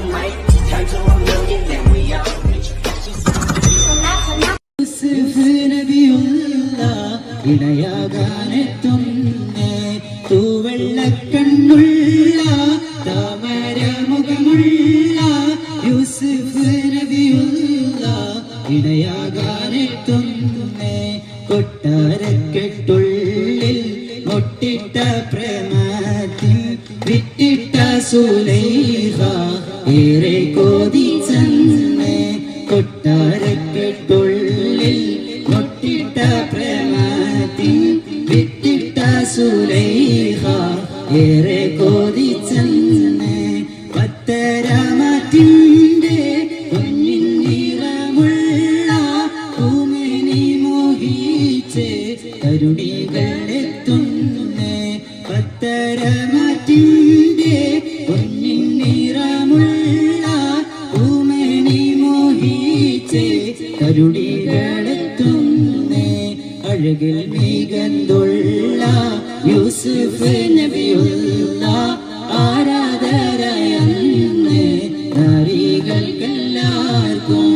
might turn to a million, then we all rich. ഇണയാകാനെത്തുന്നേ തൂവെള്ളക്കണ്ണുള്ള താമരമുഖമുള്ള Yusuf നബിയുള്ള ഇണയാകാനെത്തുന്നേ കൊട്ടാരക്കെട്ടുള്ളിൽ മുട്ടിട്ട പ്രേമത്തിൽ വിട്ടിട്ട Sulaikha ഏറെ കൊതിച്ചെന്നേ കൊട്ടാരക്കെട്ടുള്ളിൽ മുട്ടിട്ട പ്രേമത്തിൽ വിട്ടിട്ട സുലൈഖ ഏറെ കൊതിച്ചെന്നേ പത്തരമാറ്റിന്റെ പൊന്നിൻ നിറമുള്ള പൂമേനി മോഹിച്ച് കരുണികളെത്തുന്നേ പത്തരമാറ്റിന്റെ പൊന്നിൻ നിറമുള്ള പൂമേനി മോഹിച്ച് കരുണികളെത്തുന്നേ അഴകിൽ മികന്തുള്ള യൂസുഫ് നബിയുള്ള ആരാധരയെന്ന് നാരികൾക്കെല്ലാവർക്കും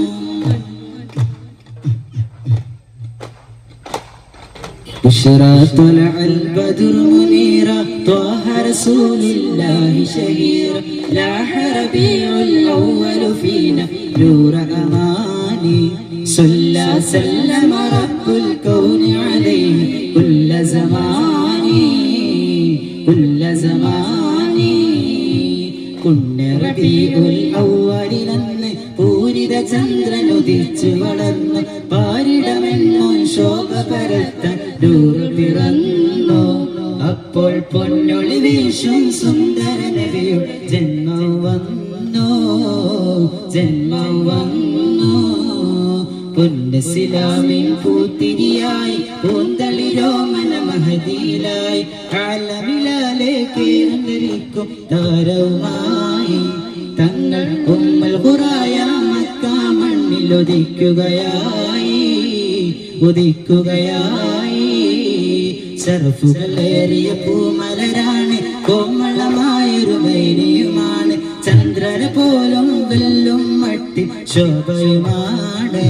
بشرى طلع البدر منيرا طه رسول الله شهيرا لاح ربيع الأول فينا نور أماني صلى سلم رب الكون عليه كل زماني كنا ربيع الأول നന്ന് പൂരിത ചന്ദ്രൻ ഉദിച്ചു വളർന്ന് പാരിടമെന്നും ശോഭ പരത്താൻ നൂറ് പിറന്നു അപ്പോൾ പൊന്നൊളി വീശും സുന്ദര നബിയുടെ ജന്മം വന്നു പുണ്യസിലാമിൻ പൂത്തിരിയായി പൂന്തളിരോമന മഹദിയിലായി ആലമിലാലേക്ക് വന്നിരിക്കും താരവുമായി തങ്ങൾ ഉമ്മൽ ഖുറായ മക്ക മണ്ണിൽ ഉദിക്കുകയായി ശറഫുകളേറിയ പൂമലരാണ് കോമളമായൊരു മൈനിയുമാണ് ചന്ദ്രന പോലും വെല്ലും മട്ടി ശോഭയുമാണ്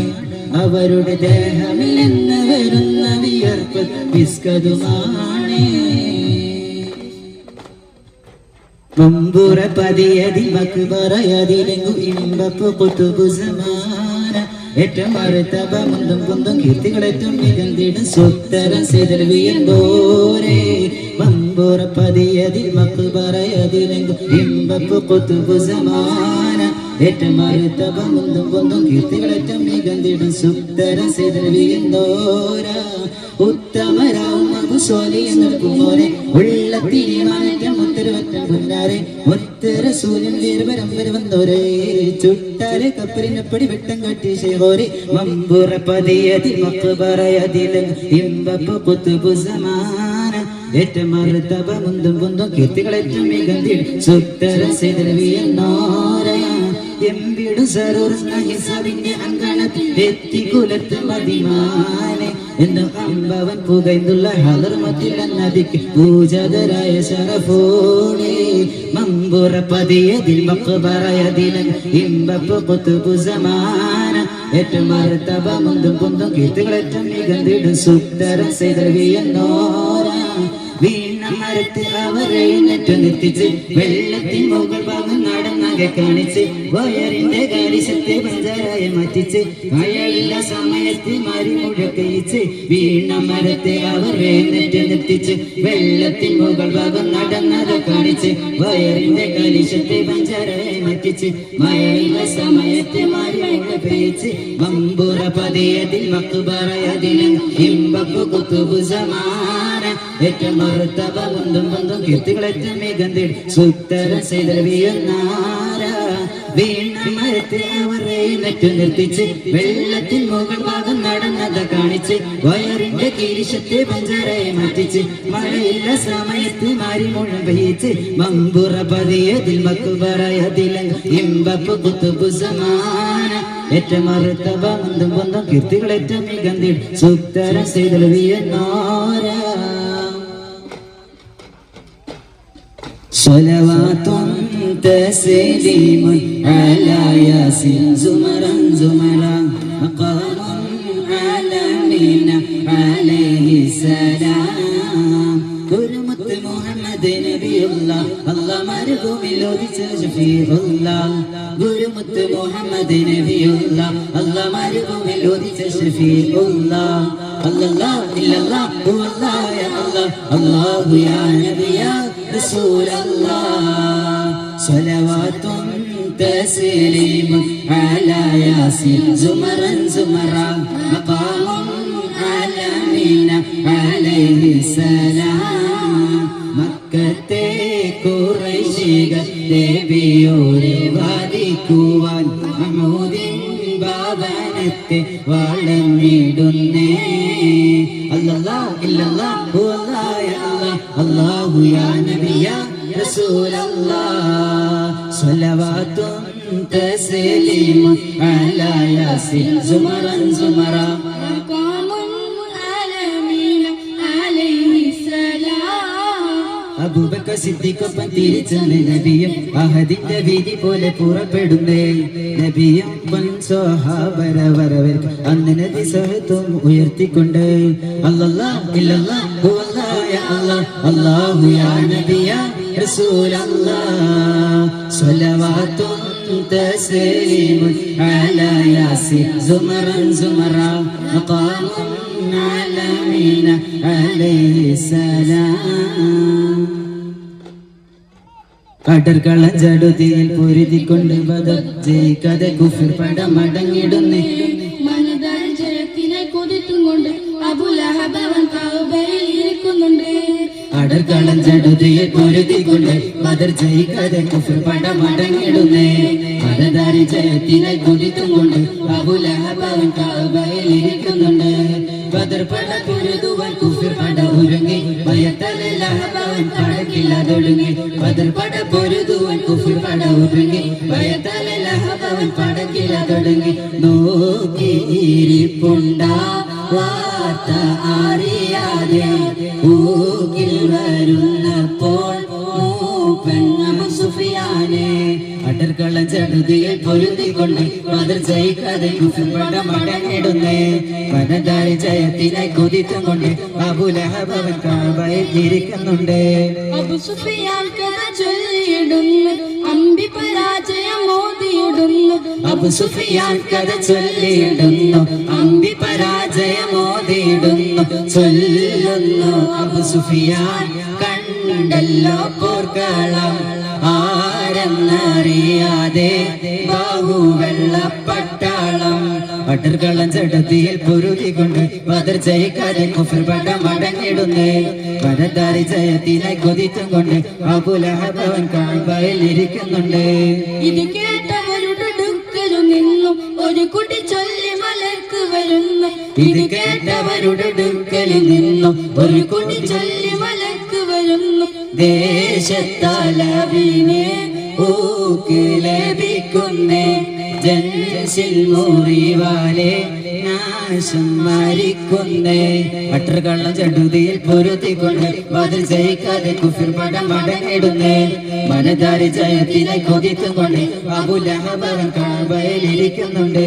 അവരുടെ ദേഹമിൽ നിന്ന് വരുന്ന വിയർപ്പ് വിസ്കതുമാണ് മമ്പുറ പതിയതി മക്ബറയതിലെങ്കു ഇമ്പപ്പു കുതുബു സമാന ഏറ്റവും മറുത്തബ മുന്തും കുന്തും കീർത്തികളെത്തും മികന്തിടും സുത്തരം സെതൽവിയന്തോരേ മമ്പുറ പതിയതി മക്ബറയതിലെങ്കു ഇമ്പപ്പു കുതുബു സമാന ഏറ്റവും മറുത്തബ മുന്തും കുന്തും കീർത്തികളെത്തും മികന്തിടും സുത്തരം സെതൽവിയന്തോരാ ഉത്തമരാവും അബുസോലി എന്നെടുക്കുമോനെ ഉള്ളത്തിരി മാറ്റം മുത്തരവറ്റം പുന്നാരെ മുത്തര സൂര്യൻ വീരപരം വരവന്തോരേ ചുട്ടാരെ കപ്പലിനെപ്പടി വെട്ടം കാട്ടി ശേഖോരെ മമ്പുറ പതിയതി മക്ബറയതിലെ ഇമ്പപ്പു കുതുബു സമാന ഏറ്റവും മറുത്തബ മുന്തും കുന്തും കീർത്തികളേറ്റം മികന്തിൽ സുത്തര സെതൽവിയന്നോര എമ്പിടു സരൂർന്ന ഹിസാബിന്റെ അങ്കണത്തിൽ എത്തിക്കുലത്ത് മതിമാനെ എന്ന് അമ്പവൻ പുകൈന്തുള്ള ഹലർമത്തില്ല നദിക്ക് പൂജകരായ ശറഫോടെ മമ്പുറ പതിയതിൽ മക്ബറയതിലെ ഇമ്പപ്പു കുതുബു സമാന ഏറ്റവും മറുത്തബ മുന്തും കുന്തും കീർത്തികളേറ്റം മികന്തിടും സുത്തര സെതൽവിയന്നോര വീണ മരത്ത് അവരെ നെറ്റു നിർത്തിച്ച് വെള്ളത്തിൻ മുകൾ ഭാഗം നടന്നകെ കാണിച്ച് വയറിന്റെ കാലിശത്തെ പഞ്ചാരായ മാറ്റിച്ച് മഴയില്ല സമയത്ത് മാറി മുഴക്കയിച്ച് വീണ മരത്തെ അവരെ നെറ്റു നിർത്തിച്ച് വെള്ളത്തിൻ മുകൾ ഭാഗം നടന്നത് കാണിച്ച് വയറിന്റെ കാലിശത്തെ പഞ്ചാരായ മാറ്റിച്ച് മഴയില്ല സമയത്ത് മാറി മുഴക്കയിച്ച് മമ്പുറ പതിയതിൽ മക്ബറയതിലെ ഇമ്പപ്പു കുതുബു സമാന ഏറ്റവും മറുത്തബ മുന്തും കുന്തും കീർത്തികളേറ്റം മികന്തിൽ സുത്തര സെതൽവിയന്നാര വീണ മരത്തെ അവരെ നെറ്റു നിർത്തിച്ച് വെള്ളത്തിൻ മുകൾ ഭാഗം നടന്നത് കാണിച്ച് വയറിന്റെ കീരിശത്തെ പഞ്ചാരയെ മാറ്റിച്ച് മഴയില്ല സമയത്ത് മാറി മുഴുവൻ പെയ്ച്ച് മമ്പുറ പതിയതിൽ മക്ബറയതിലെ ഇമ്പപ്പു കുതുബു സമാന ഏറ്റവും മറുത്തബ മുന്തും കുന്തും കീർത്തികളേറ്റം മികന്തിൽ സുത്തര സെതൽവിയന്നാര صلوات تسليم على ياسين زمرا زمرا مقام عالمين عليه السلام كرمت محمد نبي الله الله مرقوم لودي شفيع الله كرمت محمد نبي الله الله مرقوم لودي شفيع الله الله إلا الله هو الله يا الله الله يا نبي يا رسول الله صلوات تسليم على ياسين زمرا زمرا مقام عالمين عليه السلام മക്കത്തെ ഖുറൈശികൾ നബിയോരെ വാദിക്കുവാൻ മഹ്മൂദിൻ ഭവനത്തെ വളർന്നിടുന്നേ അല്ലാഹു ഇല്ലല്ലാഹു അല്ലാഹു യാ അല്ലാഹ് അല്ലാഹു യാ നബി യാ റസൂലല്ലാഹ് സ്വലവാത്തും തസ്ലീമും അലാ യാസീൻ സുമറൻ സുമറ അബൂബക്കർ സിദ്ദീഖൊപ്പം തിരിച്ചാണ് നബിയും അഹദിന്റെ വീതി പോലെ പുറപ്പെടുന്നേ നബിയും സ്വഹാബര വരവേൽക്ക് അന്ന് നബി സഹത്വം ഉയർത്തിക്കൊണ്ട് അല്ലാഹു ഇല്ലല്ലാഹു അല്ലാഹു യാ അല്ലാഹ് അല്ലാഹു യാ നബി യാ റസൂലല്ലാഹ് സ്വലവാത്തും തസ്ലീമുൻ അലാ യാസീൻ സുമറൻ സുമറ മഖാമുൻ അലമീന അലൈഹി സലാം കടർകളഞ്ചടുതിയിൽ പൊരുതിക്കൊണ്ട് ബദർ ജയിക്കാതെ കുഫിർ പടമടങ്ങിടുന്നേ മനതാൽ ജയത്തിനെ കൊതിത്തും കൊണ്ട് അബൂലഹബ് അവൻ കഅബയിൽ ഇരിക്കുന്നുണ്ട് അടർകളഞ്ചടുതിയിൽ പൊരുതിക്കൊണ്ട് ബദർ ജയിക്കാതെ കുഫിർ പടമടങ്ങിടുന്നേ മനതാരി ജയത്തിനെ കൊതിത്തും കൊണ്ട് അബൂലഹബ് അവൻ കഅബയിൽ ഇരിക്കുന്നുണ്ട് ബദർ പട പൊരുതുവാൻ കുഫിർ പട ഉരുങ്ങി ഭയത്താലെ ലഹബവൻ പടക്കില്ലാതൊടുങ്ങി ബദർ പട പൊരുതുവാൻ കുഫിർ പട ഉരുങ്ങി ഭയത്താലെ ലഹബവൻ പടക്കില്ലാതൊടുങ്ങി നോക്കിയിരിപ്പുണ്ടാ വാർത്ത അറിയാതെ ൂക്കിൽ വരുന്നപ്പോൾ മൂപ്പൻ സുഫിയാനെ അടർകളഞ്ചടുതിയിൽ പൊരുതിക്കൊണ്ട് ബദർ ജയിക്കാതെ കുഫിർ പട മടങ്ങിടുന്നേ വനതാരി ജയത്തിനെ കൊതിത്തും കൊണ്ട് അബൂലഹബ് അവൻ കഅബയിൽ ഇരിക്കുന്നുണ്ട് അബൂ സുഫിയാൻ കഥ ചൊല്ലിയിടുന്നു അമ്പി പരാജയം മോദിയിടുന്നു അബൂ സുഫിയാൻ കഥ ചൊല്ലിയിടുന്നു അമ്പി പരാജയം മോദിയിടുന്നു ചൊല്ലുന്നു അബൂ സുഫിയാൻ കണ്ടല്ലോ പോർക്കളം ആരെന്നറിയാതെ ബാഹുവെള്ളപ്പട്ടാളം അടർകളഞ്ചടുതിയിൽ പൊരുതിക്കൊണ്ട് ബദർ ജയിക്കാതെ കുഫിർ പട മടങ്ങിടുന്നേ വനതാരി ജയത്തിനെ കൊതിത്തും കൊണ്ട് അബൂലഹബ് അവൻ കഅബയിൽ ഇരിക്കുന്നുണ്ട് ഇത് കേട്ടവരുടെ ദുഃഖരു നിന്നു ഒരു കുട്ടി ചൊല്ലി മലക്ക് വരുന്നു ഇത് കേട്ടവരുടെ ദുഃഖലിൽ നിന്നും ഒരു കുട്ടി ചൊല്ലി മലക്ക് വരുന്നു ദേശത്താലവിനെ ഊക്ക് ലഭിക്കുന്നേ ജൻസിൽ മുറിവാലെ നാശം മരിക്കുന്നേ അട്ടർകളഞ്ചടുതിയിൽ പൊരുത്തിക്കൊണ്ട് ബദർ ജയിക്കാതെ കുഫിർ പട മടങ്ങിടുന്നേ മനതാരി ജയത്തിനെ കൊതിത്തും കൊണ്ട് അബൂലഹബ് അവൻ കഅബയിൽ ഇരിക്കുന്നുണ്ട്